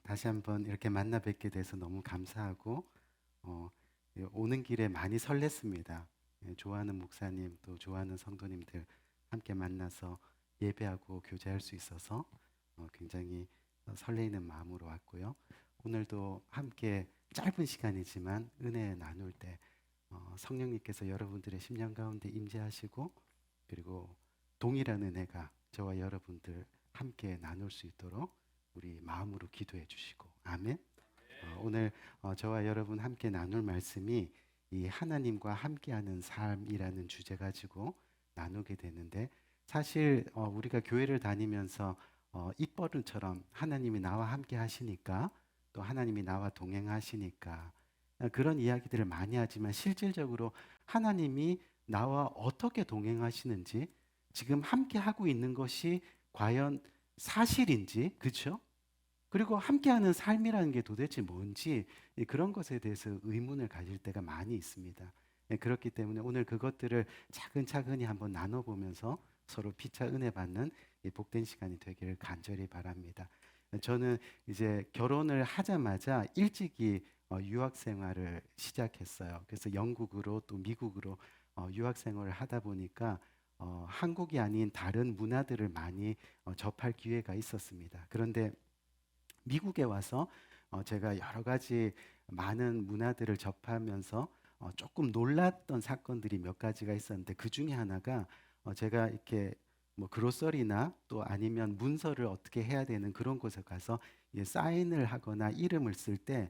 다시 한번 이렇게 만나 뵙게 돼서 너무 감사하고 어, 오는 길에 많이 설렜습니다. 좋아하는 목사님 또 좋아하는 성도님들 함께 만나서 예배하고 교제할 수 있어서 굉장히 설레이는 마음으로 왔고요. 오늘도 함께 짧은 시간이지만 은혜 나눌 때 성령님께서 여러분들의 심령 가운데 임재하시고 그리고 동일한 은혜가 저와 여러분들 함께 나눌 수 있도록 우리 마음으로 기도해 주시고 아멘. 오늘 저와 여러분 함께 나눌 말씀이 이 하나님과 함께하는 삶이라는 주제 가지고 나누게 되는데 사실 우리가 교회를 다니면서 입버릇처럼 하나님이 나와 함께 하시니까 또 하나님이 나와 동행하시니까 그런 이야기들을 많이 하지만 실질적으로 하나님이 나와 어떻게 동행하시는지 지금 함께 하고 있는 것이 과연 사실인지 그렇죠? 그리고 함께하는 삶이라는 게 도대체 뭔지 그런 것에 대해서 의문을 가질 때가 많이 있습니다. 그렇기 때문에 오늘 그것들을 차근차근히 한번 나눠보면서 서로 피차 은혜 받는 복된 시간이 되기를 간절히 바랍니다. 저는 이제 결혼을 하자마자 일찍이 유학 생활을 시작했어요. 그래서 영국으로 또 미국으로 유학 생활을 하다 보니까 한국이 아닌 다른 문화들을 많이 접할 기회가 있었습니다. 그런데 미국에 와서 제가 여러 가지 많은 문화들을 접하면서 조금 놀랐던 사건들이 몇 가지가 있었는데 그 중에 하나가 제가 이렇게 뭐 그로서리나 또 아니면 문서를 어떻게 해야 되는 그런 곳에 가서 사인을 하거나 이름을 쓸 때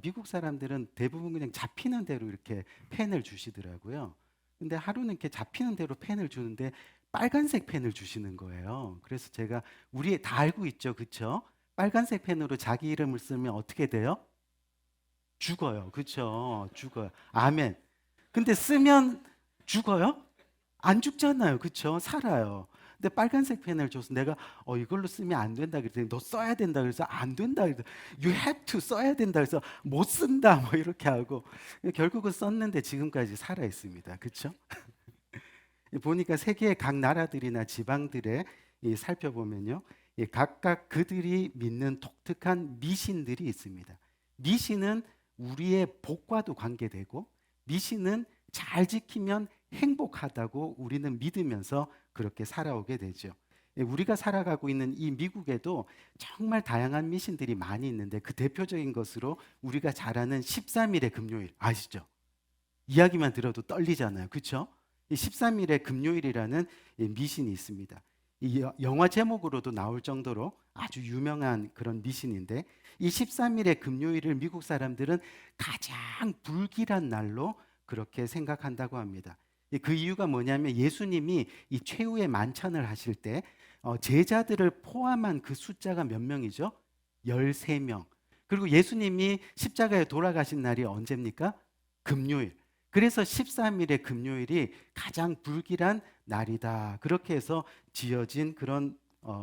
미국 사람들은 대부분 그냥 잡히는 대로 이렇게 펜을 주시더라고요. 근데 하루는 이렇게 잡히는 대로 펜을 주는데 빨간색 펜을 주시는 거예요. 그래서 제가 우리 다 알고 있죠, 그렇죠? 빨간색 펜으로 자기 이름을 쓰면 어떻게 돼요? 죽어요. 그렇죠? 죽어요. 아멘. 근데 쓰면 죽어요? 안 죽잖아요. 그렇죠? 살아요. 근데 빨간색 펜을 줘서 내가 이걸로 쓰면 안 된다 그랬더니 너 써야 된다 그래서 안 된다 그래서 you have to 써야 된다 그래서 못 쓴다 뭐 이렇게 하고 결국은 썼는데 지금까지 살아 있습니다. 그렇죠? 보니까 세계의 각 나라들이나 지방들에 살펴보면요. 각각 그들이 믿는 독특한 미신들이 있습니다. 미신은 우리의 복과도 관계되고 미신은 잘 지키면 행복하다고 우리는 믿으면서 그렇게 살아오게 되죠. 우리가 살아가고 있는 이 미국에도 정말 다양한 미신들이 많이 있는데 그 대표적인 것으로 우리가 잘 아는 13일의 금요일 아시죠? 이야기만 들어도 떨리잖아요. 그렇죠? 이 13일의 금요일이라는 미신이 있습니다. 이 영화 제목으로도 나올 정도로 아주 유명한 그런 미신인데 이 13일의 금요일을 미국 사람들은 가장 불길한 날로 그렇게 생각한다고 합니다. 그 이유가 뭐냐면 예수님이 이 최후의 만찬을 하실 때 제자들을 포함한 그 숫자가 몇 명이죠? 13명. 그리고 예수님이 십자가에 돌아가신 날이 언제입니까? 금요일. 그래서 13일의 금요일이 가장 불길한 날이다. 그렇게 해서 지어진 그런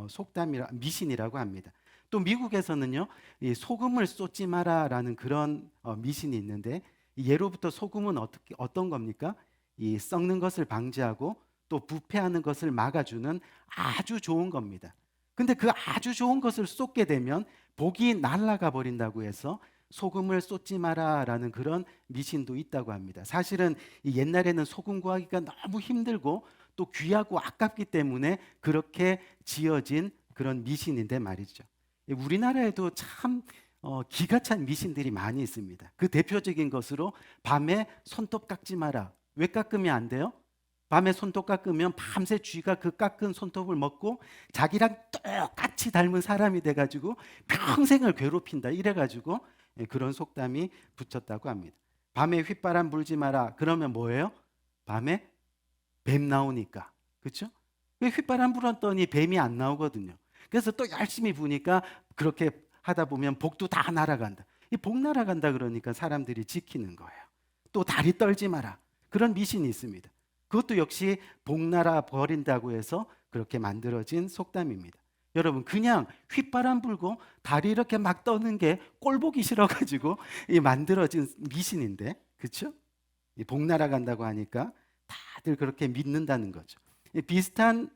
속담이라 미신이라고 합니다. 또 미국에서는요, 이 소금을 쏟지 마라라는 그런 미신이 있는데 예로부터 소금은 어떤 겁니까? 이 썩는 것을 방지하고 또 부패하는 것을 막아주는 아주 좋은 겁니다. 근데 그 아주 좋은 것을 쏟게 되면 복이 날아가 버린다고 해서 소금을 쏟지 마라라는 그런 미신도 있다고 합니다. 사실은 이 옛날에는 소금 구하기가 너무 힘들고 또 귀하고 아깝기 때문에 그렇게 지어진 그런 미신인데 말이죠. 우리나라에도 참 기가 찬 미신들이 많이 있습니다. 그 대표적인 것으로 밤에 손톱 깎지 마라. 왜 깎으면 안 돼요? 밤에 손톱 깎으면 밤새 쥐가 그 깎은 손톱을 먹고 자기랑 똑같이 닮은 사람이 돼가지고 평생을 괴롭힌다 이래가지고 그런 속담이 붙였다고 합니다. 밤에 휘바람 불지 마라. 그러면 뭐예요? 밤에 뱀 나오니까. 그렇죠? 휘바람 불었더니 뱀이 안 나오거든요. 그래서 또 열심히 부니까 그렇게 하다 보면 복도 다 날아간다. 이 복 날아간다 그러니까 사람들이 지키는 거예요. 또 다리 떨지 마라. 그런 미신이 있습니다. 그것도 역시 복 날아 버린다고 해서 그렇게 만들어진 속담입니다. 여러분 그냥 휘바람 불고 다리 이렇게 막 떠는 게 꼴보기 싫어가지고 이 만들어진 미신인데 그렇죠? 복 날아간다고 하니까 다들 그렇게 믿는다는 거죠. 비슷한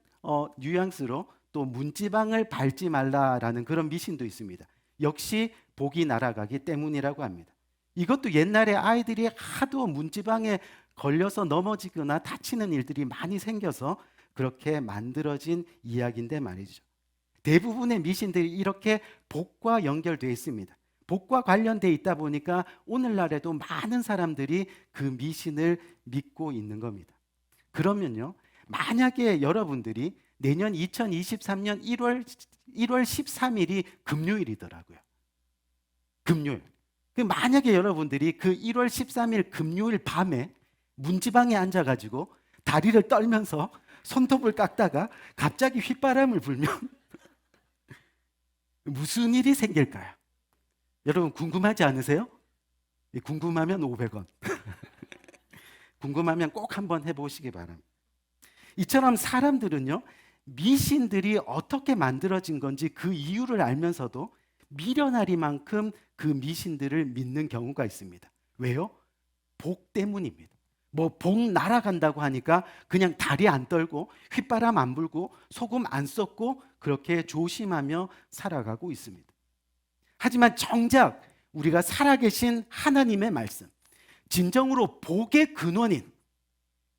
뉘앙스로 또 문지방을 밟지 말라라는 그런 미신도 있습니다. 역시 복이 날아가기 때문이라고 합니다. 이것도 옛날에 아이들이 하도 문지방에 걸려서 넘어지거나 다치는 일들이 많이 생겨서 그렇게 만들어진 이야기인데 말이죠. 대부분의 미신들이 이렇게 복과 연결되어 있습니다. 복과 관련되어 있다 보니까 오늘날에도 많은 사람들이 그 미신을 믿고 있는 겁니다. 그러면요, 만약에 여러분들이 내년 2023년 1월 13일이 금요일이더라고요. 금요일. 만약에 여러분들이 그 1월 13일 금요일 밤에 문지방에 앉아가지고 다리를 떨면서 손톱을 깎다가 갑자기 휘바람을 불면 무슨 일이 생길까요? 여러분 궁금하지 않으세요? 궁금하면 500원. 궁금하면 꼭 한번 해보시기 바랍니다. 이처럼 사람들은요, 미신들이 어떻게 만들어진 건지 그 이유를 알면서도 미련하리만큼 그 미신들을 믿는 경우가 있습니다. 왜요? 복 때문입니다. 뭐 복 날아간다고 하니까 그냥 다리 안 떨고 휘바람 안 불고 소금 안 쏟고 그렇게 조심하며 살아가고 있습니다. 하지만 정작 우리가 살아계신 하나님의 말씀, 진정으로 복의 근원인,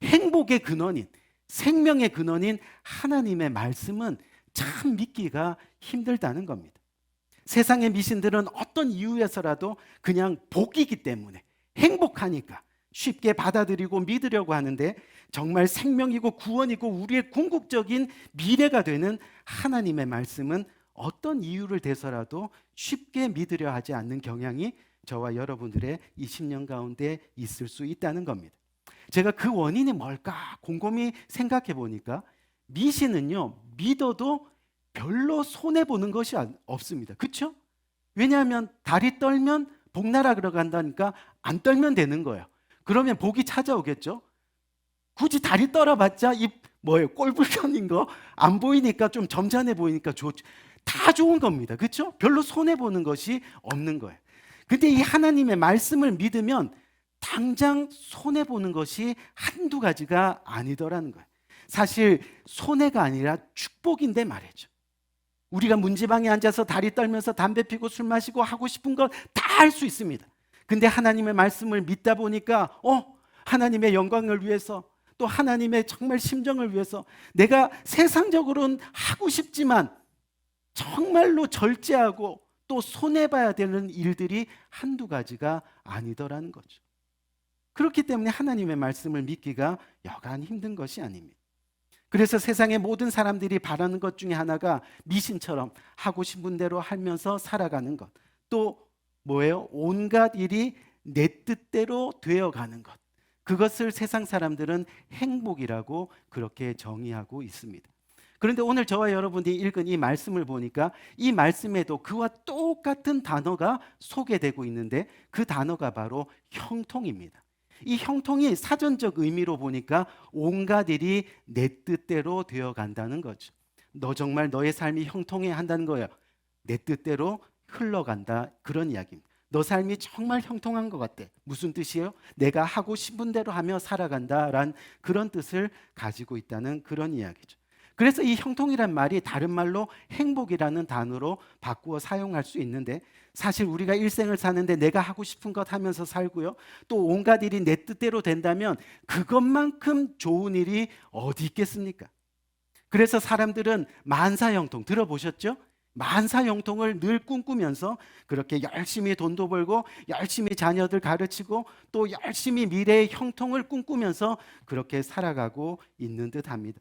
행복의 근원인, 생명의 근원인 하나님의 말씀은 참 믿기가 힘들다는 겁니다. 세상의 미신들은 어떤 이유에서라도 그냥 복이기 때문에 행복하니까 쉽게 받아들이고 믿으려고 하는데, 정말 생명이고 구원이고 우리의 궁극적인 미래가 되는 하나님의 말씀은 어떤 이유를 대서라도 쉽게 믿으려 하지 않는 경향이 저와 여러분들의 20년 가운데 있을 수 있다는 겁니다. 제가 그 원인이 뭘까 곰곰이 생각해 보니까 미신은요, 믿어도 별로 손해보는 것이 없습니다. 그렇죠? 왜냐하면 다리 떨면 복나라 들어간다니까 안 떨면 되는 거예요. 그러면 복이 찾아오겠죠? 굳이 다리 떨어봤자 이 뭐예요? 꼴불견인 거 안 보이니까 좀 점잖해 보이니까 다 좋은 겁니다. 그렇죠? 별로 손해보는 것이 없는 거예요. 근데 이 하나님의 말씀을 믿으면 당장 손해보는 것이 한두 가지가 아니더라는 거예요. 사실 손해가 아니라 축복인데 말이죠. 우리가 문지방에 앉아서 다리 떨면서 담배 피고 술 마시고 하고 싶은 거 다 할 수 있습니다. 근데 하나님의 말씀을 믿다 보니까 하나님의 영광을 위해서, 또 하나님의 정말 심정을 위해서 내가 세상적으로는 하고 싶지만 정말로 절제하고 또 손해봐야 되는 일들이 한두 가지가 아니더라는 거죠. 그렇기 때문에 하나님의 말씀을 믿기가 여간 힘든 것이 아닙니다. 그래서 세상의 모든 사람들이 바라는 것 중에 하나가 미신처럼 하고 싶은 대로 하면서 살아가는 것. 또 뭐예요? 온갖 일이 내 뜻대로 되어가는 것. 그것을 세상 사람들은 행복이라고 그렇게 정의하고 있습니다. 그런데 오늘 저와 여러분들이 읽은 이 말씀을 보니까 이 말씀에도 그와 똑같은 단어가 소개되고 있는데 그 단어가 바로 형통입니다. 이 형통이 사전적 의미로 보니까 온갖 일이 내 뜻대로 되어간다는 거죠. 너 정말 너의 삶이 형통해야 한다는 거예요. 내 뜻대로 흘러간다, 그런 이야기입니다. 너 삶이 정말 형통한 것 같아. 무슨 뜻이에요? 내가 하고 싶은 대로 하며 살아간다라는 그런 뜻을 가지고 있다는 그런 이야기죠. 그래서 이 형통이란 말이 다른 말로 행복이라는 단어로 바꾸어 사용할 수 있는데, 사실 우리가 일생을 사는데 내가 하고 싶은 것 하면서 살고요, 또 온갖 일이 내 뜻대로 된다면 그것만큼 좋은 일이 어디 있겠습니까? 그래서 사람들은 만사형통 들어보셨죠? 만사형통을 늘 꿈꾸면서 그렇게 열심히 돈도 벌고 열심히 자녀들 가르치고 또 열심히 미래의 형통을 꿈꾸면서 그렇게 살아가고 있는 듯합니다.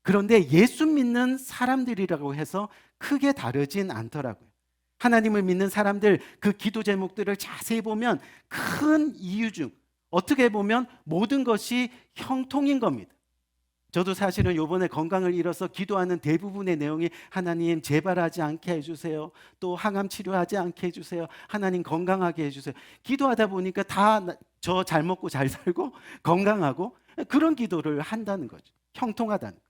그런데 예수 믿는 사람들이라고 해서 크게 다르진 않더라고요. 하나님을 믿는 사람들 그 기도 제목들을 자세히 보면 큰 이유 중 어떻게 보면 모든 것이 형통인 겁니다. 저도 사실은 이번에 건강을 잃어서 기도하는 대부분의 내용이 하나님 재발하지 않게 해주세요. 또 항암 치료하지 않게 해주세요. 하나님 건강하게 해주세요. 기도하다 보니까 다 저 잘 먹고 잘 살고 건강하고 그런 기도를 한다는 거죠. 형통하다는 거.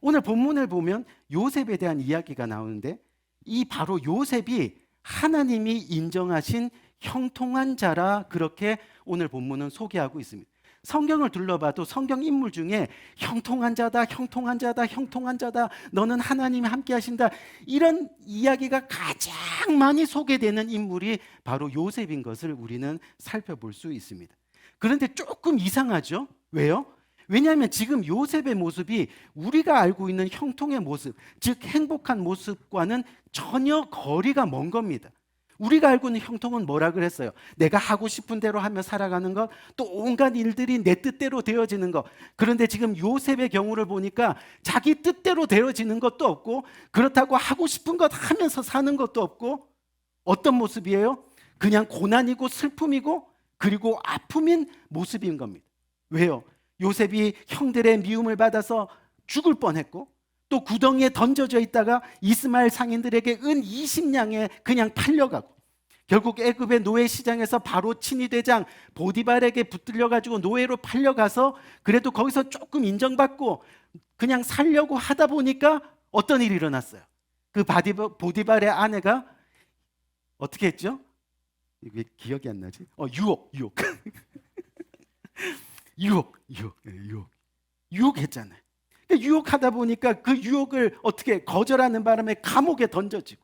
오늘 본문을 보면 요셉에 대한 이야기가 나오는데 이 바로 요셉이 하나님이 인정하신 형통한 자라 그렇게 오늘 본문은 소개하고 있습니다. 성경을 둘러봐도 성경 인물 중에 형통한 자다, 형통한 자다, 형통한 자다, 너는 하나님이 함께 하신다, 이런 이야기가 가장 많이 소개되는 인물이 바로 요셉인 것을 우리는 살펴볼 수 있습니다. 그런데 조금 이상하죠? 왜요? 왜냐하면 지금 요셉의 모습이 우리가 알고 있는 형통의 모습, 즉 행복한 모습과는 전혀 거리가 먼 겁니다. 우리가 알고 있는 형통은 뭐라 그랬어요? 내가 하고 싶은 대로 하며 살아가는 것, 또 온갖 일들이 내 뜻대로 되어지는 것. 그런데 지금 요셉의 경우를 보니까 자기 뜻대로 되어지는 것도 없고, 그렇다고 하고 싶은 것 하면서 사는 것도 없고, 어떤 모습이에요? 그냥 고난이고 슬픔이고 그리고 아픔인 모습인 겁니다. 왜요? 요셉이 형들의 미움을 받아서 죽을 뻔했고, 또 구덩이에 던져져 있다가 이스마엘 상인들에게 은 20냥에 그냥 팔려가고, 결국 애굽의 노예 시장에서 바로 친위대장 보디발에게 붙들려 가지고 노예로 팔려가서 그래도 거기서 조금 인정받고 그냥 살려고 하다 보니까 어떤 일이 일어났어요? 그 보디발의 아내가 어떻게 했죠? 왜 기억이 안 나지? 유혹 유혹했잖아요. 유혹하다 보니까 그 유혹을 어떻게 거절하는 바람에 감옥에 던져지고,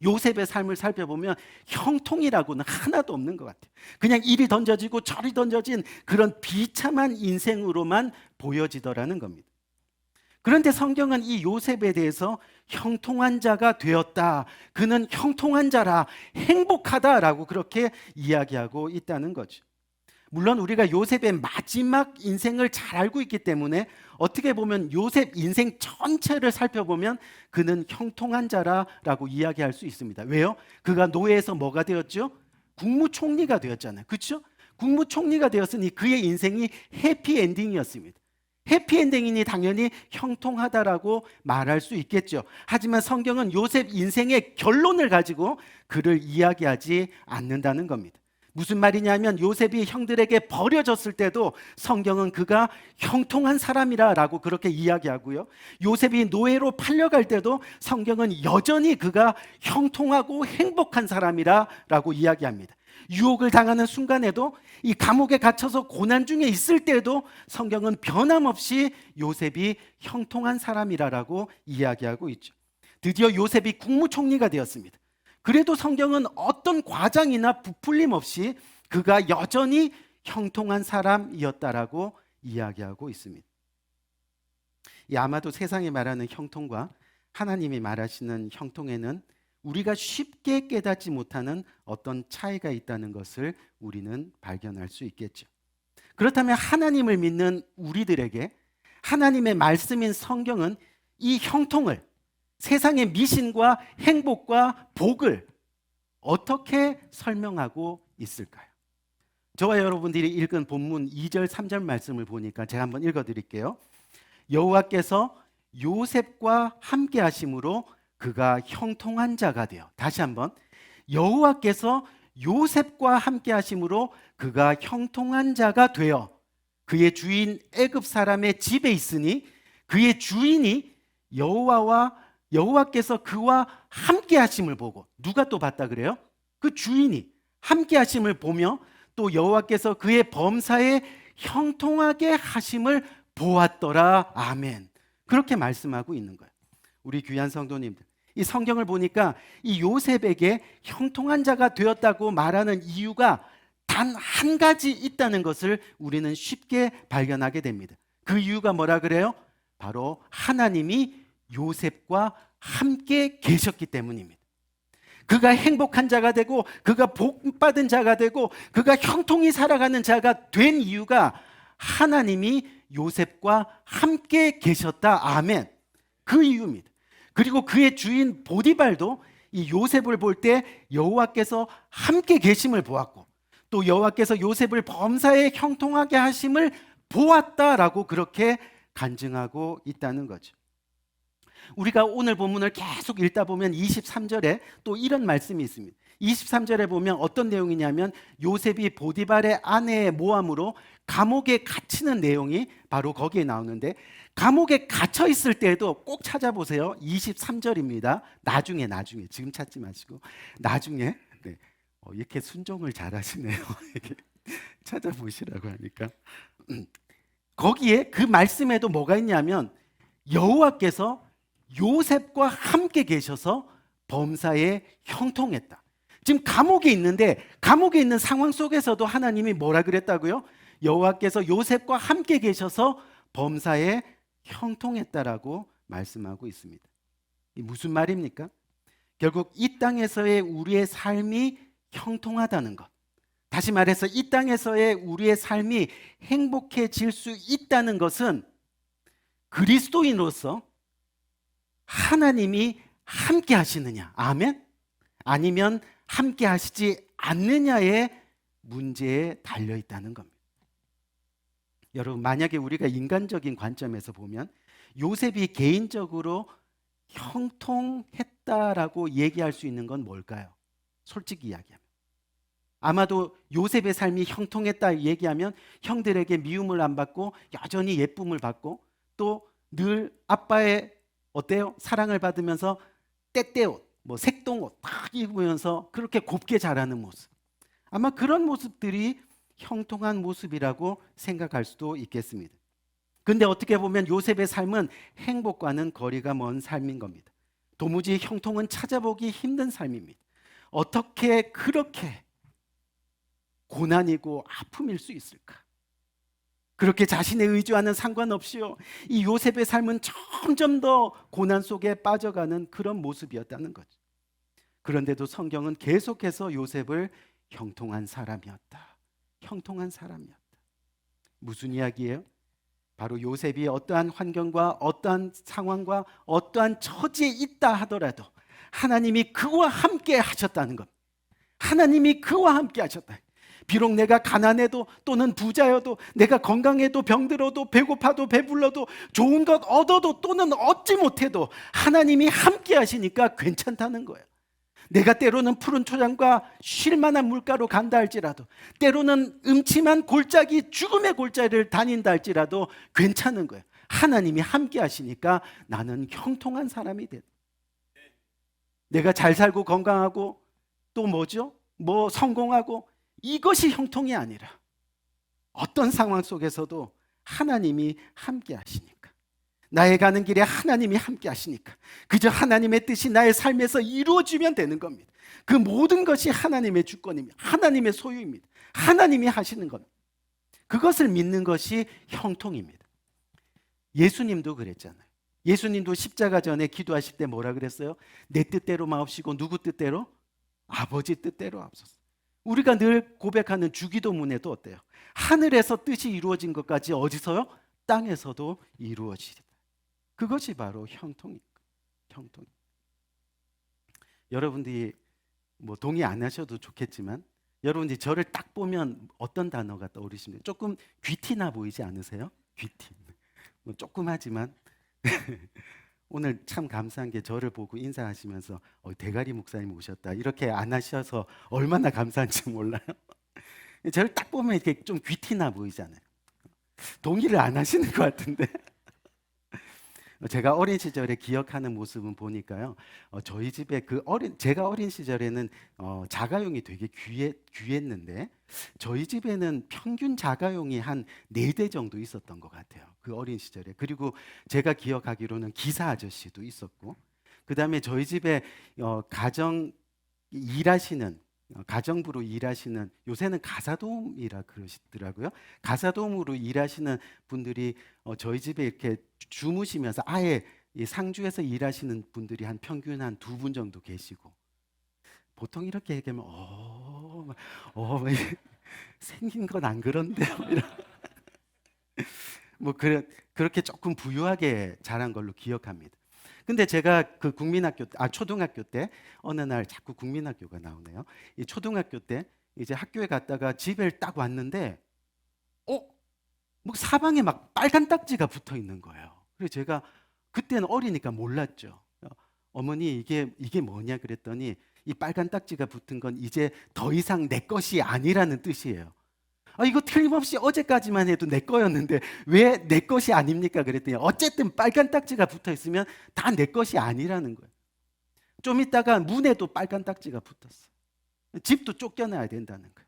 요셉의 삶을 살펴보면 형통이라고는 하나도 없는 것 같아요. 그냥 이리 던져지고 저리 던져진 그런 비참한 인생으로만 보여지더라는 겁니다. 그런데 성경은 이 요셉에 대해서 형통한 자가 되었다, 그는 형통한 자라, 행복하다라고 그렇게 이야기하고 있다는 거죠. 물론 우리가 요셉의 마지막 인생을 잘 알고 있기 때문에 어떻게 보면 요셉 인생 전체를 살펴보면 그는 형통한 자라고 이야기할 수 있습니다. 왜요? 그가 노예에서 뭐가 되었죠? 국무총리가 되었잖아요. 그렇죠? 국무총리가 되었으니 그의 인생이 해피엔딩이었습니다. 해피엔딩이니 당연히 형통하다라고 말할 수 있겠죠. 하지만 성경은 요셉 인생의 결론을 가지고 그를 이야기하지 않는다는 겁니다. 무슨 말이냐면 요셉이 형들에게 버려졌을 때도 성경은 그가 형통한 사람이라고 그렇게 이야기하고요, 요셉이 노예로 팔려갈 때도 성경은 여전히 그가 형통하고 행복한 사람이라고 이야기합니다. 유혹을 당하는 순간에도, 이 감옥에 갇혀서 고난 중에 있을 때도 성경은 변함없이 요셉이 형통한 사람이라고 이야기하고 있죠. 드디어 요셉이 국무총리가 되었습니다. 그래도 성경은 어떤 과장이나 부풀림 없이 그가 여전히 형통한 사람이었다라고 이야기하고 있습니다. 아마도 세상이 말하는 형통과 하나님이 말하시는 형통에는 우리가 쉽게 깨닫지 못하는 어떤 차이가 있다는 것을 우리는 발견할 수 있겠죠. 그렇다면 하나님을 믿는 우리들에게 하나님의 말씀인 성경은 이 형통을, 세상의 미신과 행복과 복을 어떻게 설명하고 있을까요? 저와 여러분들이 읽은 본문 2절 3절 말씀을 보니까 제가 한번 읽어드릴게요. 여호와께서 요셉과 함께 하심으로 그가 형통한 자가 되어, 다시 한번, 여호와께서 요셉과 함께 하심으로 그가 형통한 자가 되어 그의 주인 애굽 사람의 집에 있으니 그의 주인이 여호와께서 그와 함께 하심을 보고, 누가 또 봤다 그래요? 그 주인이 함께 하심을 보며 또 여호와께서 그의 범사에 형통하게 하심을 보았더라. 아멘. 그렇게 말씀하고 있는 거예요. 우리 귀한 성도님들, 이 성경을 보니까 이 요셉에게 형통한 자가 되었다고 말하는 이유가 단 한 가지 있다는 것을 우리는 쉽게 발견하게 됩니다. 그 이유가 뭐라 그래요? 바로 하나님이 요셉과 함께 계셨기 때문입니다. 그가 행복한 자가 되고 그가 복받은 자가 되고 그가 형통히 살아가는 자가 된 이유가 하나님이 요셉과 함께 계셨다. 아멘. 그 이유입니다. 그리고 그의 주인 보디발도 이 요셉을 볼 때 여호와께서 함께 계심을 보았고, 또 여호와께서 요셉을 범사에 형통하게 하심을 보았다라고 그렇게 간증하고 있다는 거죠. 우리가 오늘 본문을 계속 읽다 보면 23절에 또 이런 말씀이 있습니다. 23절에 보면 어떤 내용이냐면 요셉이 보디발의 아내의 모함으로 감옥에 갇히는 내용이 바로 거기에 나오는데, 감옥에 갇혀 있을 때도 꼭 찾아보세요. 23절입니다. 나중에 지금 찾지 마시고 나중에. 네. 이렇게 순종을 잘 하시네요. 찾아보시라고 하니까 거기에 그 말씀에도 뭐가 있냐면 여호와께서 요셉과 함께 계셔서 범사에 형통했다. 지금 감옥에 있는데 감옥에 있는 상황 속에서도 하나님이 뭐라 그랬다고요? 여호와께서 요셉과 함께 계셔서 범사에 형통했다라고 말씀하고 있습니다. 이 무슨 말입니까? 결국 이 땅에서의 우리의 삶이 형통하다는 것. 다시 말해서 이 땅에서의 우리의 삶이 행복해질 수 있다는 것은 그리스도인으로서 하나님이 함께 하시느냐, 아멘? 아니면 함께 하시지 않느냐의 문제에 달려 있다는 겁니다. 여러분, 만약에 우리가 인간적인 관점에서 보면 요셉이 개인적으로 형통했다라고 얘기할 수 있는 건 뭘까요? 솔직히 이야기하면 아마도 요셉의 삶이 형통했다 얘기하면 형들에게 미움을 안 받고 여전히 예쁨을 받고 또 늘 아빠의 어때요? 사랑을 받으면서 때때옷, 뭐 색동옷 딱 입으면서 그렇게 곱게 자라는 모습. 아마 그런 모습들이 형통한 모습이라고 생각할 수도 있겠습니다. 근데 어떻게 보면 요셉의 삶은 행복과는 거리가 먼 삶인 겁니다. 도무지 형통은 찾아보기 힘든 삶입니다. 어떻게 그렇게 고난이고 아픔일 수 있을까? 그렇게 자신의 의지와는 상관없이요, 이 요셉의 삶은 점점 더 고난 속에 빠져가는 그런 모습이었다는 거죠. 그런데도 성경은 계속해서 요셉을 형통한 사람이었다, 형통한 사람이었다. 무슨 이야기예요? 바로 요셉이 어떠한 환경과 어떠한 상황과 어떠한 처지에 있다 하더라도 하나님이 그와 함께 하셨다는 것. 하나님이 그와 함께 하셨다. 비록 내가 가난해도 또는 부자여도 내가 건강해도 병들어도 배고파도 배불러도 좋은 것 얻어도 또는 얻지 못해도 하나님이 함께 하시니까 괜찮다는 거예요. 내가 때로는 푸른 초장과 쉴만한 물가로 간다 할지라도 때로는 음침한 골짜기 죽음의 골짜기를 다닌다 할지라도 괜찮은 거예요. 하나님이 함께 하시니까 나는 형통한 사람이 됐다. 내가 잘 살고 건강하고 또 뭐죠? 뭐 성공하고 이것이 형통이 아니라 어떤 상황 속에서도 하나님이 함께 하시니까, 나의 가는 길에 하나님이 함께 하시니까 그저 하나님의 뜻이 나의 삶에서 이루어지면 되는 겁니다. 그 모든 것이 하나님의 주권입니다. 하나님의 소유입니다. 하나님이 하시는 겁니다. 그것을 믿는 것이 형통입니다. 예수님도 그랬잖아요. 예수님도 십자가 전에 기도하실 때 뭐라 그랬어요? 내 뜻대로 마옵시고 누구 뜻대로? 아버지 뜻대로 하옵소서. 우리가 늘 고백하는 주기도문에도 어때요? 하늘에서 뜻이 이루어진 것까지 어디서요? 땅에서도 이루어지리다. 그것이 바로 형통입니다. 형통. 여러분들이 뭐 동의 안 하셔도 좋겠지만 여러분들이 저를 딱 보면 어떤 단어가 떠오르십니까? 조금 귀티나 보이지 않으세요? 귀티. 뭐 조금 하지만 오늘 참 감사한 게 저를 보고 인사하시면서 대가리 목사님 오셨다 이렇게 안 하셔서 얼마나 감사한지 몰라요. 저를 딱 보면 이렇게 좀 귀티나 보이잖아요. 동의를 안 하시는 것 같은데 제가 어린 시절에 기억하는 모습은 보니까요, 저희 집에 제가 어린 시절에는 자가용이 되게 귀했는데 저희 집에는 평균 자가용이 한 4대 정도 있었던 것 같아요, 그 어린 시절에. 그리고 제가 기억하기로는 기사 아저씨도 있었고, 그 다음에 저희 집에 가정부로 일하시는, 요새는 가사도우미라 그러시더라고요. 가사도우미로 일하시는 분들이 저희 집에 이렇게 주무시면서 아예 이 상주에서 일하시는 분들이 한 평균 한 2분 정도 계시고, 보통 이렇게 얘기하면 생긴 건 안 그런데요. 뭐 그렇게 조금 부유하게 자란 걸로 기억합니다. 근데 제가 그 초등학교 때 어느 날 자꾸 국민학교가 나오네요. 이 초등학교 때 이제 학교에 갔다가 집에 딱 왔는데 뭐 사방에 막 빨간 딱지가 붙어 있는 거예요. 그래서 제가 그때는 어리니까 몰랐죠. 어머니 이게 뭐냐 그랬더니 이 빨간 딱지가 붙은 건 이제 더 이상 내 것이 아니라는 뜻이에요. 이거 틀림없이 어제까지만 해도 내 거였는데 왜 내 것이 아닙니까? 그랬더니 어쨌든 빨간 딱지가 붙어 있으면 다 내 것이 아니라는 거예요. 좀 있다가 문에도 빨간 딱지가 붙었어요. 집도 쫓겨나야 된다는 거예요.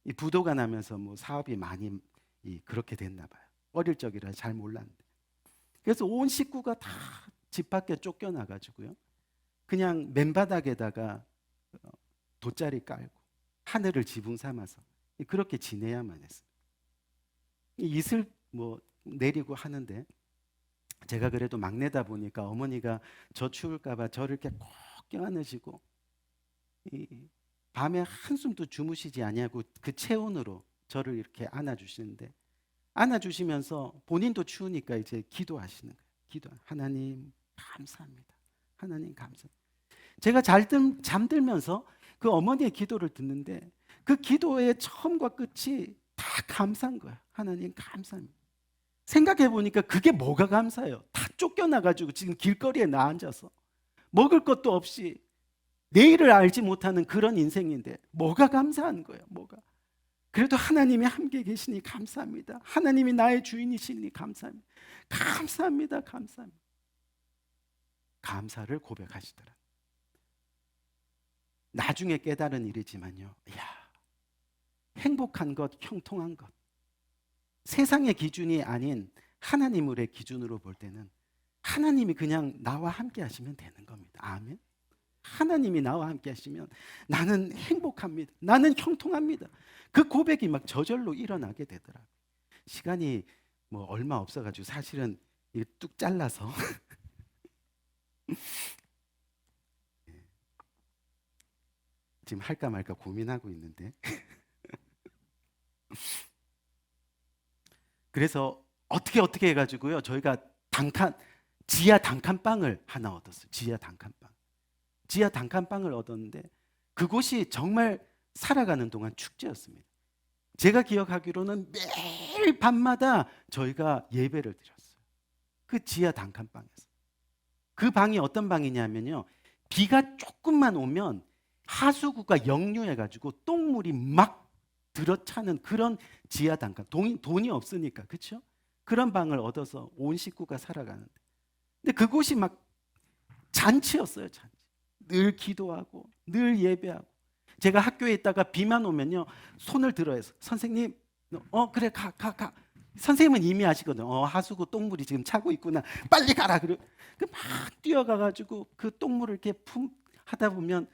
이 부도가 나면서 뭐 사업이 많이 그렇게 됐나 봐요. 어릴 적이라 잘 몰랐는데. 그래서 온 식구가 다 집 밖에 쫓겨나 가지고요. 그냥 맨바닥에다가 돗자리 깔고 하늘을 지붕 삼아서 그렇게 지내야만 했어요. 이슬 뭐 내리고 하는데 제가 그래도 막내다 보니까 어머니가 저 추울까 봐 저를 이렇게 꼭 껴안으시고 밤에 한숨도 주무시지 아니하고 그 체온으로 저를 이렇게 안아주시는데, 안아주시면서 본인도 추우니까 이제 기도하시는 거예요. 하나님 감사합니다. 하나님 감사합니다. 제가 잠들면서 그 어머니의 기도를 듣는데 그 기도의 처음과 끝이 다 감사한 거예요. 하나님 감사합니다. 생각해 보니까 그게 뭐가 감사해요? 다 쫓겨나가지고 지금 길거리에 나 앉아서 먹을 것도 없이 내일을 알지 못하는 그런 인생인데 뭐가 감사한 거예요? 뭐가? 그래도 하나님이 함께 계시니 감사합니다. 하나님이 나의 주인이시니 감사합니다. 감사합니다. 감사합니다. 감사를 고백하시더라. 나중에 깨달은 일이지만요. 이야, 행복한 것, 형통한 것, 세상의 기준이 아닌 하나님의 기준으로 볼 때는 하나님이 그냥 나와 함께 하시면 되는 겁니다. 아멘. 하나님이 나와 함께 하시면 나는 행복합니다. 나는 형통합니다. 그 고백이 막 저절로 일어나게 되더라고요. 시간이 뭐 얼마 없어가지고 사실은 뚝 잘라서 지금 할까 말까 고민하고 있는데 그래서 어떻게 해가지고요 저희가 지하 단칸방을 하나 얻었어요. 지하 단칸방을 얻었는데 그곳이 정말 살아가는 동안 축제였습니다. 제가 기억하기로는 매일 밤마다 저희가 예배를 드렸어요. 그 지하 단칸방에서. 그 방이 어떤 방이냐면요, 비가 조금만 오면 하수구가 역류해가지고 똥물이 막 들어차는 그런 지하 단칸. 돈이 없으니까, 그렇죠? 그런 방을 얻어서 온 식구가 살아가는데, 근데 그곳이 막 잔치였어요. 잔치. 늘 기도하고 늘 예배하고. 제가 학교에 있다가 비만 오면요 손을 들어서 선생님 그래 가. 선생님은 이미 아시거든. 하수구 똥물이 지금 차고 있구나. 빨리 가라. 막 뛰어가가지고 그 똥물을 이렇게 하다 보면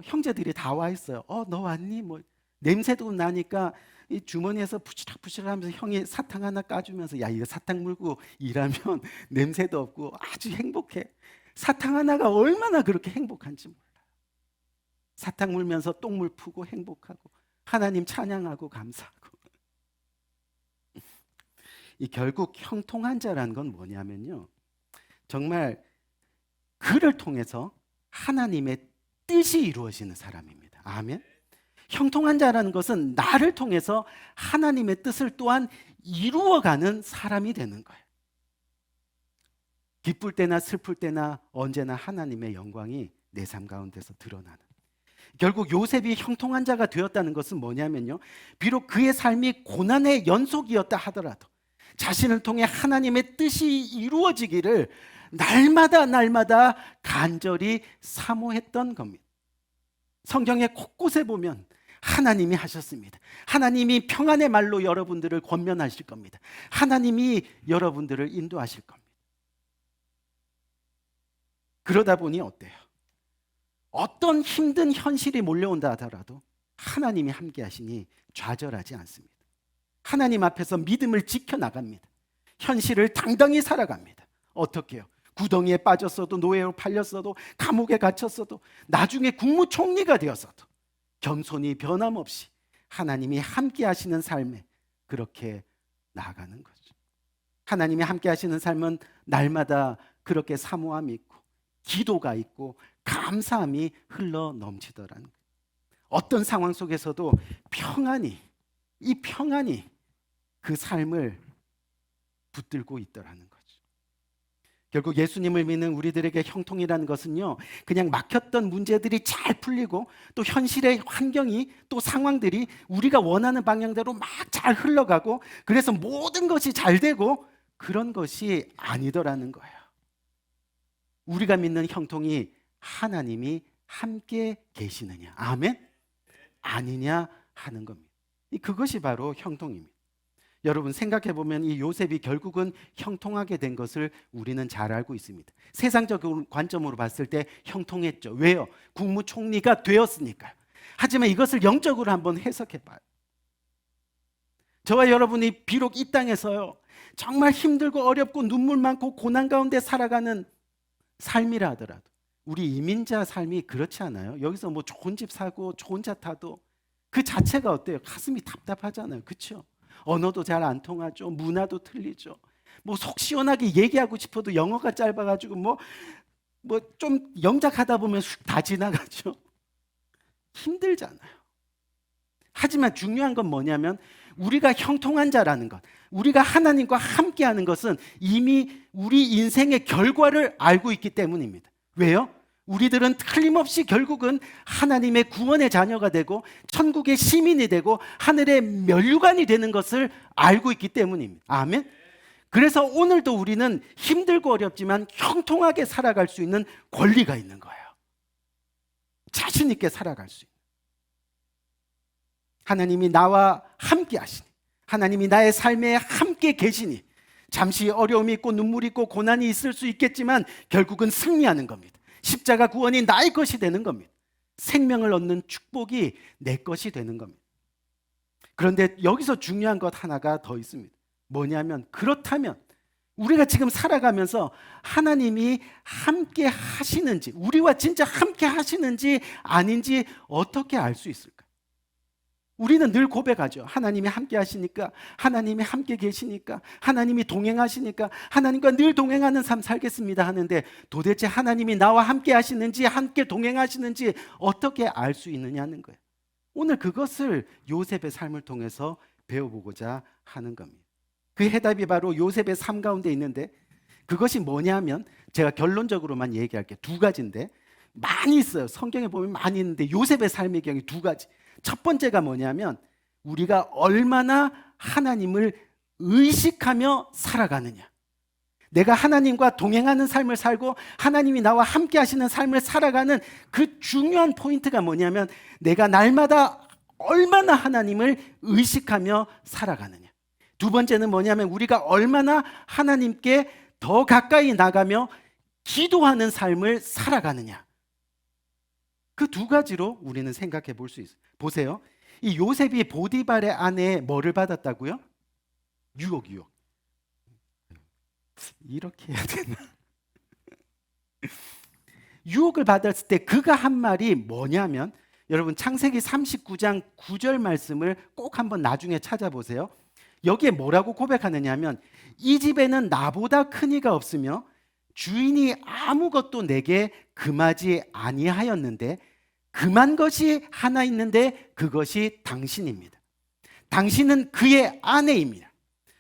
형제들이 다 와 있어요. 너 왔니? 뭐 냄새도 나니까 이 주머니에서 푸시락푸시락하면서 형이 사탕 하나 까주면서 야 이거 사탕 물고 일하면 냄새도 없고 아주 행복해. 사탕 하나가 얼마나 그렇게 행복한지 몰라요. 사탕 물면서 똥물 푸고 행복하고 하나님 찬양하고 감사하고. 이 결국 형통한 자라는 건 뭐냐면요, 정말 그를 통해서 하나님의 뜻이 이루어지는 사람입니다. 아멘. 형통한 자라는 것은 나를 통해서 하나님의 뜻을 또한 이루어가는 사람이 되는 거예요. 기쁠 때나 슬플 때나 언제나 하나님의 영광이 내 삶 가운데서 드러나는. 결국 요셉이 형통한 자가 되었다는 것은 뭐냐면요, 비록 그의 삶이 고난의 연속이었다 하더라도 자신을 통해 하나님의 뜻이 이루어지기를 날마다 간절히 사모했던 겁니다. 성경의 곳곳에 보면 하나님이 하셨습니다. 하나님이 평안의 말로 여러분들을 권면하실 겁니다. 하나님이 여러분들을 인도하실 겁니다. 그러다 보니 어때요? 어떤 힘든 현실이 몰려온다 하더라도 하나님이 함께 하시니 좌절하지 않습니다. 하나님 앞에서 믿음을 지켜나갑니다. 현실을 당당히 살아갑니다. 어떻게요? 구덩이에 빠졌어도, 노예로 팔렸어도, 감옥에 갇혔어도, 나중에 국무총리가 되었어도 겸손히 변함없이 하나님이 함께 하시는 삶에 그렇게 나아가는 거죠. 하나님이 함께 하시는 삶은 날마다 그렇게 사모함이 있고 기도가 있고 감사함이 흘러 넘치더라는 거예요. 어떤 상황 속에서도 이 평안이 그 삶을 붙들고 있더라는 거죠. 결국 예수님을 믿는 우리들에게 형통이라는 것은요, 그냥 막혔던 문제들이 잘 풀리고 또 현실의 환경이 또 상황들이 우리가 원하는 방향대로 막 잘 흘러가고 그래서 모든 것이 잘 되고 그런 것이 아니더라는 거예요. 우리가 믿는 형통이 하나님이 함께 계시느냐, 아멘? 아니냐 하는 겁니다. 그것이 바로 형통입니다. 여러분 생각해 보면 이 요셉이 결국은 형통하게 된 것을 우리는 잘 알고 있습니다. 세상적 관점으로 봤을 때 형통했죠. 왜요? 국무총리가 되었으니까요. 하지만 이것을 영적으로 한번 해석해 봐요. 저와 여러분이 비록 이 땅에서요 정말 힘들고 어렵고 눈물 많고 고난 가운데 살아가는 삶이라 하더라도 우리 이민자 삶이 그렇지 않아요? 여기서 뭐 좋은 집 사고 좋은 차 타도 그 자체가 어때요? 가슴이 답답하잖아요. 그렇죠? 언어도 잘 안 통하죠. 문화도 틀리죠. 뭐 속 시원하게 얘기하고 싶어도 영어가 짧아가지고 뭐 좀 영작하다 보면 다 지나가죠. 힘들잖아요. 하지만 중요한 건 뭐냐면 우리가 형통한 자라는 것, 우리가 하나님과 함께하는 것은 이미 우리 인생의 결과를 알고 있기 때문입니다. 왜요? 우리들은 틀림없이 결국은 하나님의 구원의 자녀가 되고 천국의 시민이 되고 하늘의 면류관이 되는 것을 알고 있기 때문입니다. 아멘. 그래서 오늘도 우리는 힘들고 어렵지만 형통하게 살아갈 수 있는 권리가 있는 거예요. 자신 있게 살아갈 수 있는. 하나님이 나와 함께 하시니, 하나님이 나의 삶에 함께 계시니 잠시 어려움이 있고 눈물이 있고 고난이 있을 수 있겠지만 결국은 승리하는 겁니다. 십자가 구원이 나의 것이 되는 겁니다. 생명을 얻는 축복이 내 것이 되는 겁니다. 그런데 여기서 중요한 것 하나가 더 있습니다. 뭐냐면 그렇다면 우리가 지금 살아가면서 하나님이 함께 하시는지, 우리와 진짜 함께 하시는지 아닌지 어떻게 알 수 있을까? 우리는 늘 고백하죠. 하나님이 함께 하시니까, 하나님이 함께 계시니까, 하나님이 동행하시니까 하나님과 늘 동행하는 삶 살겠습니다 하는데 도대체 하나님이 나와 함께 하시는지 함께 동행하시는지 어떻게 알 수 있느냐는 거예요. 오늘 그것을 요셉의 삶을 통해서 배워보고자 하는 겁니다. 그 해답이 바로 요셉의 삶 가운데 있는데 그것이 뭐냐면 제가 결론적으로만 얘기할게요. 두 가지인데 많이 있어요. 성경에 보면 많이 있는데 요셉의 삶의 경우 두 가지. 첫 번째가 뭐냐면 우리가 얼마나 하나님을 의식하며 살아가느냐. 내가 하나님과 동행하는 삶을 살고 하나님이 나와 함께 하시는 삶을 살아가는 그 중요한 포인트가 뭐냐면 내가 날마다 얼마나 하나님을 의식하며 살아가느냐. 두 번째는 뭐냐면 우리가 얼마나 하나님께 더 가까이 나가며 기도하는 삶을 살아가느냐. 그 두 가지로 우리는 생각해 볼 수 있어요. 보세요. 이 요셉이 보디발의 아내에 뭐를 받았다고요? 유혹. 이렇게 해야 되나? 유혹을 받았을 때 그가 한 말이 뭐냐면 여러분 창세기 39장 9절 말씀을 꼭 한번 나중에 찾아보세요. 여기에 뭐라고 고백하느냐 하면 이 집에는 나보다 큰 이가 없으며 주인이 아무것도 내게 금하지 아니하였는데 금한 것이 하나 있는데 그것이 당신입니다. 당신은 그의 아내입니다.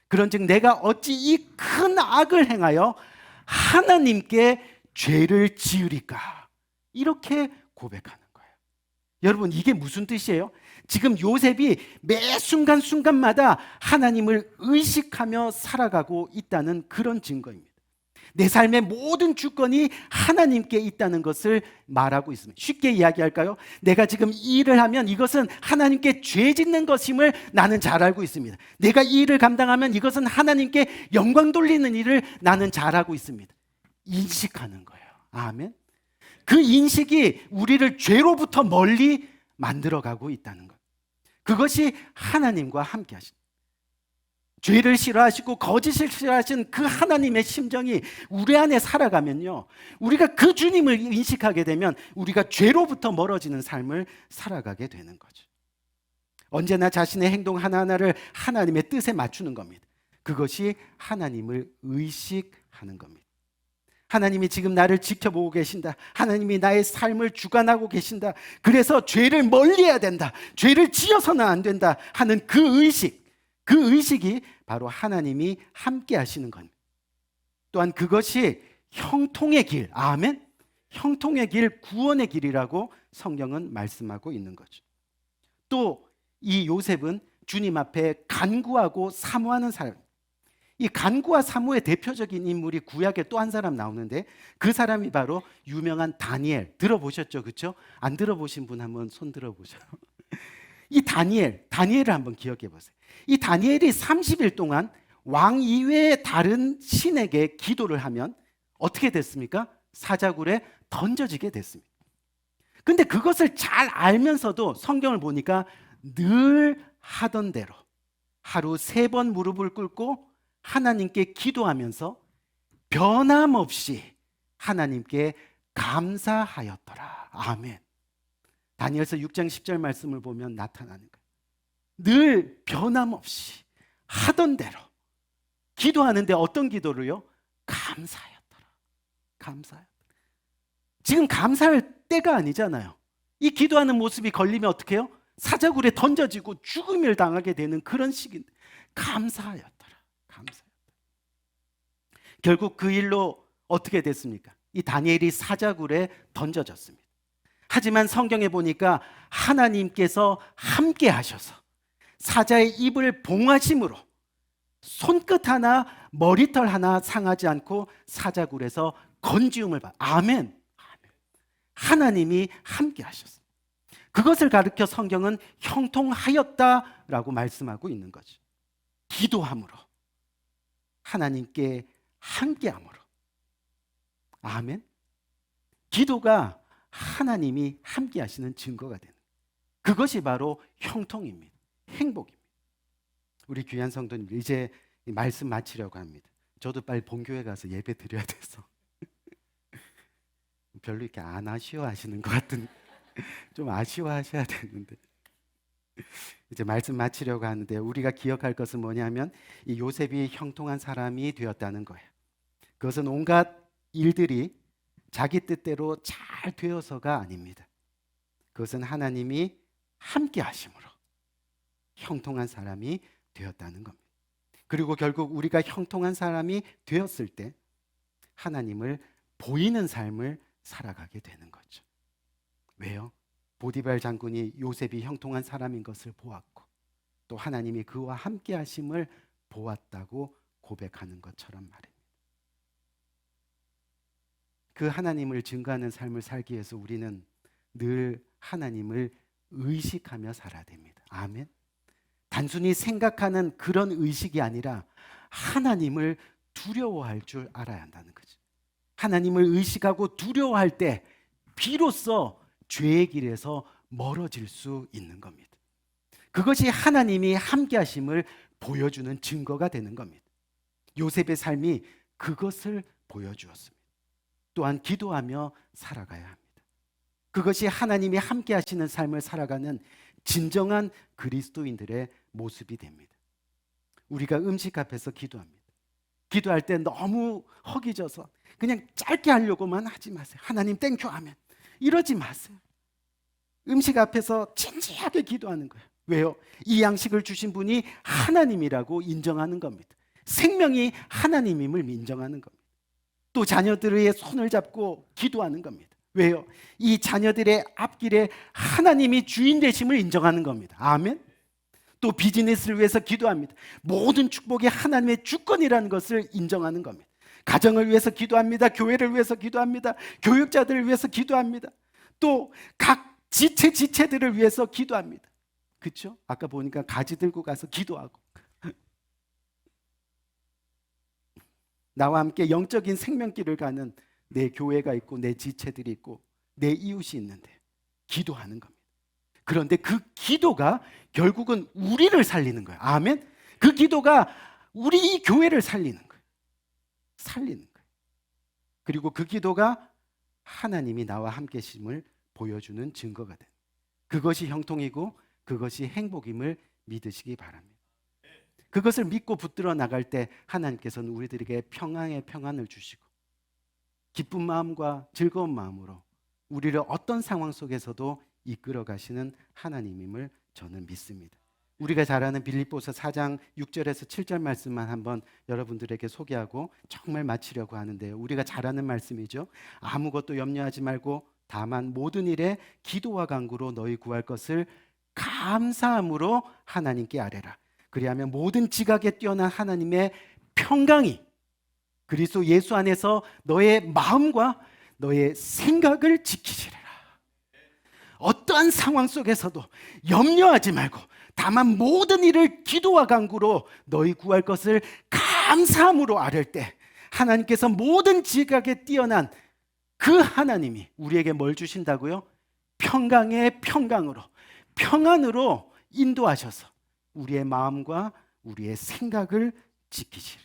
그런즉 내가 어찌 이 큰 악을 행하여 하나님께 죄를 지으리까? 이렇게 고백하는 거예요. 여러분 이게 무슨 뜻이에요? 지금 요셉이 매 순간순간마다 하나님을 의식하며 살아가고 있다는 그런 증거입니다. 내 삶의 모든 주권이 하나님께 있다는 것을 말하고 있습니다. 쉽게 이야기할까요? 내가 지금 이 일을 하면 이것은 하나님께 죄 짓는 것임을 나는 잘 알고 있습니다. 내가 이 일을 감당하면 이것은 하나님께 영광 돌리는 일을 나는 잘 알고 있습니다. 인식하는 거예요. 아멘. 그 인식이 우리를 죄로부터 멀리 만들어가고 있다는 것. 그것이 하나님과 함께 하신 죄를 싫어하시고 거짓을 싫어하신 그 하나님의 심정이 우리 안에 살아가면요, 우리가 그 주님을 인식하게 되면 우리가 죄로부터 멀어지는 삶을 살아가게 되는 거죠. 언제나 자신의 행동 하나하나를 하나님의 뜻에 맞추는 겁니다. 그것이 하나님을 의식하는 겁니다. 하나님이 지금 나를 지켜보고 계신다. 하나님이 나의 삶을 주관하고 계신다. 그래서 죄를 멀리해야 된다. 죄를 지어서는 안 된다 하는 그 의식이 바로 하나님이 함께 하시는 겁니다. 또한 그것이 형통의 길, 아멘? 형통의 길, 구원의 길이라고 성경은 말씀하고 있는 거죠. 또 이 요셉은 주님 앞에 간구하고 사모하는 사람. 이 간구와 사모의 대표적인 인물이 구약에 또 한 사람 나오는데 그 사람이 바로 유명한 다니엘. 들어보셨죠? 그렇죠? 안 들어보신 분 한번 손 들어보세요. 이 다니엘을 한번 기억해 보세요. 이 다니엘이 30일 동안 왕 이외의 다른 신에게 기도를 하면 어떻게 됐습니까? 사자굴에 던져지게 됐습니다. 근데 그것을 잘 알면서도 성경을 보니까 늘 하던 대로 하루 3번 무릎을 꿇고 하나님께 기도하면서 변함없이 하나님께 감사하였더라. 아멘. 다니엘서 6장 10절 말씀을 보면 나타나는 거예요. 늘 변함없이 하던 대로 기도하는데 어떤 기도를요? 감사하였더라. 감사하였더라. 지금 감사할 때가 아니잖아요. 이 기도하는 모습이 걸리면 어떻게 해요? 사자굴에 던져지고 죽음을 당하게 되는 그런 시기인데 감사하였더라. 감사하였더라. 결국 그 일로 어떻게 됐습니까? 이 다니엘이 사자굴에 던져졌습니다. 하지만 성경에 보니까 하나님께서 함께 하셔서 사자의 입을 봉하심으로 손끝 하나 머리털 하나 상하지 않고 사자굴에서 건지움을 받. 아멘. 하나님이 함께 하셨습니다. 그것을 가르쳐 성경은 형통하였다라고 말씀하고 있는 거죠. 기도함으로 하나님께 함께함으로. 아멘. 기도가 하나님이 함께 하시는 증거가 되는 그것이 바로 형통입니다. 행복입니다. 우리 귀한 성도님 이제 말씀 마치려고 합니다. 저도 빨리 본교회 가서 예배 드려야 돼서 별로 이렇게 안 아쉬워하시는 것 같은 좀 아쉬워하셔야 되는데 이제 말씀 마치려고 하는데 우리가 기억할 것은 뭐냐면 이 요셉이 형통한 사람이 되었다는 거예요. 그것은 온갖 일들이 자기 뜻대로 잘 되어서가 아닙니다. 그것은 하나님이 함께 하심으로 형통한 사람이 되었다는 겁니다. 그리고 결국 우리가 형통한 사람이 되었을 때 하나님을 보이는 삶을 살아가게 되는 거죠. 왜요? 보디발 장군이 요셉이 형통한 사람인 것을 보았고 또 하나님이 그와 함께 하심을 보았다고 고백하는 것처럼 말입니다. 그 하나님을 증거하는 삶을 살기 위해서 우리는 늘 하나님을 의식하며 살아야 됩니다. 아멘. 단순히 생각하는 그런 의식이 아니라 하나님을 두려워할 줄 알아야 한다는 거죠. 하나님을 의식하고 두려워할 때 비로소 죄의 길에서 멀어질 수 있는 겁니다. 그것이 하나님이 함께 하심을 보여주는 증거가 되는 겁니다. 요셉의 삶이 그것을 보여주었습니다. 또한 기도하며 살아가야 합니다. 그것이 하나님이 함께 하시는 삶을 살아가는 진정한 그리스도인들의 모습이 됩니다. 우리가 음식 앞에서 기도합니다. 기도할 때 너무 허기져서 그냥 짧게 하려고만 하지 마세요. 하나님 땡큐 하면 이러지 마세요. 음식 앞에서 진지하게 기도하는 거예요. 왜요? 이 양식을 주신 분이 하나님이라고 인정하는 겁니다. 생명이 하나님임을 인정하는 겁니다. 또 자녀들의 손을 잡고 기도하는 겁니다. 왜요? 이 자녀들의 앞길에 하나님이 주인 되심을 인정하는 겁니다. 아멘. 또 비즈니스를 위해서 기도합니다. 모든 축복이 하나님의 주권이라는 것을 인정하는 겁니다. 가정을 위해서 기도합니다. 교회를 위해서 기도합니다. 교육자들을 위해서 기도합니다. 또 각 지체들을 위해서 기도합니다. 그렇죠? 아까 보니까 가지 들고 가서 기도하고 나와 함께 영적인 생명길을 가는 내 교회가 있고 내 지체들이 있고 내 이웃이 있는데 기도하는 겁니다. 그런데 그 기도가 결국은 우리를 살리는 거예요. 아멘. 그 기도가 우리 교회를 살리는 거예요. 살리는 거예요. 그리고 그 기도가 하나님이 나와 함께 계심을 보여주는 증거가 돼요. 그것이 형통이고 그것이 행복임을 믿으시기 바랍니다. 그것을 믿고 붙들어 나갈 때 하나님께서는 우리들에게 평안의 평안을 주시고 기쁜 마음과 즐거운 마음으로 우리를 어떤 상황 속에서도 이끌어 가시는 하나님임을 저는 믿습니다. 우리가 잘 아는 빌립보서 4장 6절에서 7절 말씀만 한번 여러분들에게 소개하고 정말 마치려고 하는데요. 우리가 잘 아는 말씀이죠. 아무것도 염려하지 말고 다만 모든 일에 기도와 간구로 너희 구할 것을 감사함으로 하나님께 아뢰라. 그리하면 모든 지각에 뛰어난 하나님의 평강이 그리스도 예수 안에서 너의 마음과 너의 생각을 지키시리라. 어떠한 상황 속에서도 염려하지 말고 다만 모든 일을 기도와 간구로 너희 구할 것을 감사함으로 아뢰을 때 하나님께서 모든 지각에 뛰어난 그 하나님이 우리에게 뭘 주신다고요? 평강의 평강으로, 평안으로 인도하셔서 우리의 마음과 우리의 생각을 지키시리라.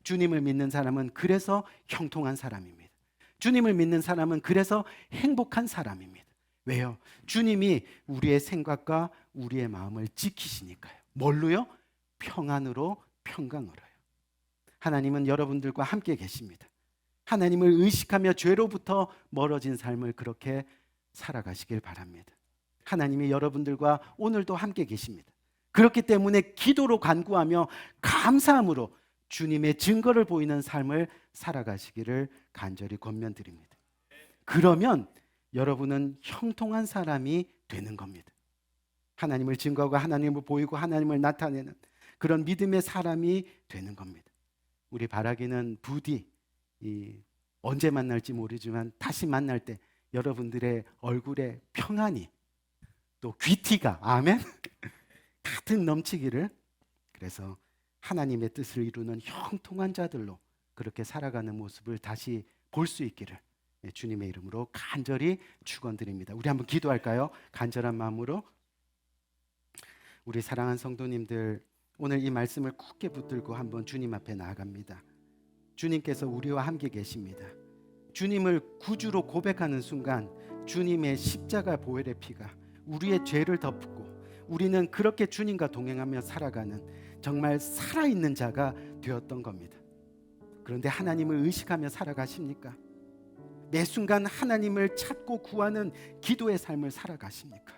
주님을 믿는 사람은 그래서 형통한 사람입니다. 주님을 믿는 사람은 그래서 행복한 사람입니다. 왜요? 주님이 우리의 생각과 우리의 마음을 지키시니까요. 뭘로요? 평안으로, 평강으로요. 하나님은 여러분들과 함께 계십니다. 하나님을 의식하며 죄로부터 멀어진 삶을 그렇게 살아가시길 바랍니다. 하나님이 여러분들과 오늘도 함께 계십니다. 그렇기 때문에 기도로 간구하며 감사함으로 주님의 증거를 보이는 삶을 살아가시기를 간절히 권면드립니다. 그러면 여러분은 형통한 사람이 되는 겁니다. 하나님을 증거하고 하나님을 보이고 하나님을 나타내는 그런 믿음의 사람이 되는 겁니다. 우리 바라기는 부디 언제 만날지 모르지만 다시 만날 때 여러분들의 얼굴에 평안이 또 귀티가 아멘 가득 넘치기를, 그래서 하나님의 뜻을 이루는 형통한 자들로 그렇게 살아가는 모습을 다시 볼 수 있기를 주님의 이름으로 간절히 축원드립니다. 우리 한번 기도할까요? 간절한 마음으로. 우리 사랑하는 성도님들, 오늘 이 말씀을 굳게 붙들고 한번 주님 앞에 나아갑니다. 주님께서 우리와 함께 계십니다. 주님을 구주로 고백하는 순간 주님의 십자가 보혈의 피가 우리의 죄를 덮고 우리는 그렇게 주님과 동행하며 살아가는 정말 살아있는 자가 되었던 겁니다. 그런데 하나님을 의식하며 살아가십니까? 매 순간 하나님을 찾고 구하는 기도의 삶을 살아가십니까?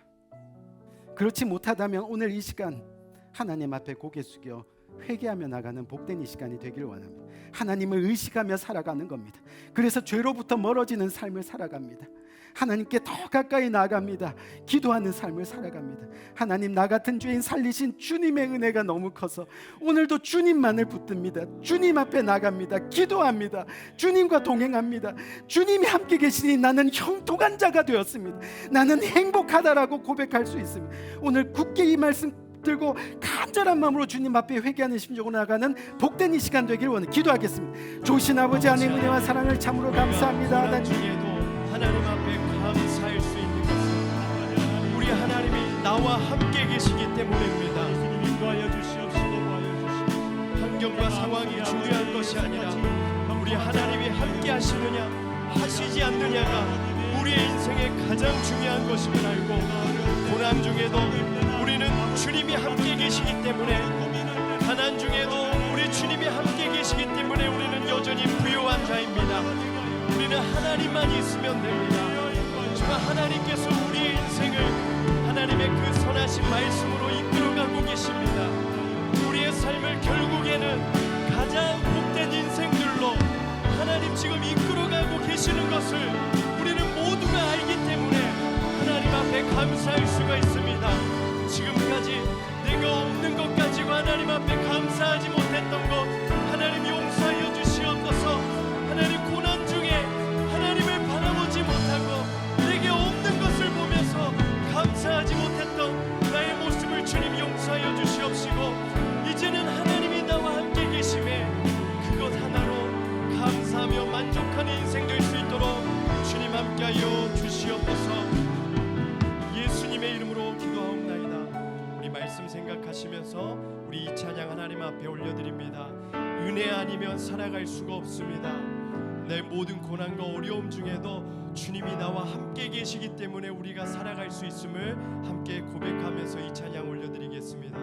그렇지 못하다면 오늘 이 시간 하나님 앞에 고개 숙여 회개하며 나가는 복된 이 시간이 되길 원합니다. 하나님을 의식하며 살아가는 겁니다. 그래서 죄로부터 멀어지는 삶을 살아갑니다. 하나님께 더 가까이 나아갑니다. 기도하는 삶을 살아갑니다. 하나님, 나 같은 죄인 살리신 주님의 은혜가 너무 커서 오늘도 주님만을 붙듭니다. 주님 앞에 나갑니다. 기도합니다. 주님과 동행합니다. 주님이 함께 계시니 나는 형통한 자가 되었습니다. 나는 행복하다라고 고백할 수 있습니다. 오늘 굳게 이 말씀 들고 간절한 마음으로 주님 앞에 회개하는 심정으로 나가는 복된 이 시간 되길 원해 기도하겠습니다. 조신 아버지 하나님 은혜와 사랑을 참으로 감사합니다. 하나님 앞에 감사할 수 있는 것은 우리 하나님이 나와 함께 계시기 때문입니다. 환경과 상황이 중요한 것이 아니라 우리 하나님이 함께 하시느냐 하시지 않느냐가 우리의 인생의 가장 중요한 것임을 알고, 고난 중에도 우리는 주님이 함께 계시기 때문에, 가난 중에도 우리 주님이 함께 계시기 때문에 우리는 여전히 부유한 자입니다. 우리는 하나님만 있으면 됩니다. 정말 하나님께서 우리의 인생을 하나님의 그 선하신 말씀으로 이끌어가고 계십니다. 우리의 삶을 결국에는 가장 복된 인생들로 하나님 지금 이끌어가고 계시는 것을 우리는 모두가 알기 때문에 하나님 앞에 감사할 수가 있습니다. 지금까지 내가 없는 것 가지고 하나님 앞에 감사하지 못했던 것 하나님 용서하여 주시옵소서. 하나님, 고난 중에 하나님을 바라보지 못하고 내게 없는 것을 보면서 감사하지 못했던 나의 모습을 주님 용서하여 주시옵시고, 이제는 하나님이 나와 함께 계심에 그것 하나로 감사하며 만족하는 인생 될 수 있도록 주님 함께하여 주시옵소서. 예수님의 이름으로 기도하옵나이다. 우리 말씀 생각하시면서 우리 이 찬양 하나님 앞에 올려드립니다. 은혜 아니면 살아갈 수가 없습니다. 내 모든 고난과 어려움 중에도 주님이 나와 함께 계시기 때문에 우리가 살아갈 수 있음을 함께 고백하면서 이 찬양 올려드리겠습니다.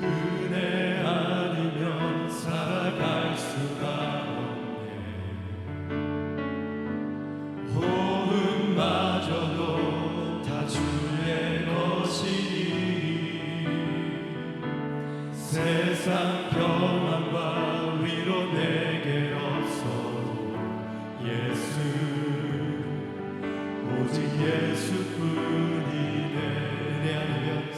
은혜 아니면 살아갈 수가 마저도 다 주의 것이니 세상 평안과 위로 내게 없어도 예수, 오직 예수뿐이네. 은혜 아니면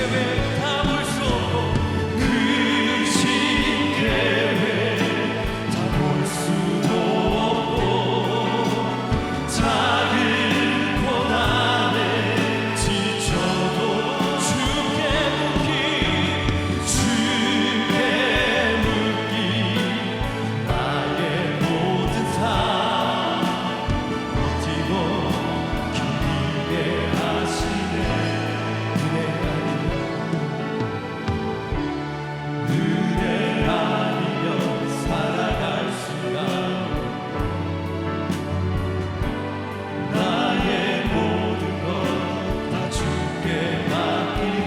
계획 다 볼 수 없고 그신 계획 다 볼 수도 없고 작은 고난에 지쳐도 주께 묻기 나의 모든 삶 버티고 기게 하시네. 은혜 아니면 살아갈 수가 나의 모든 것 다 주께 맡기니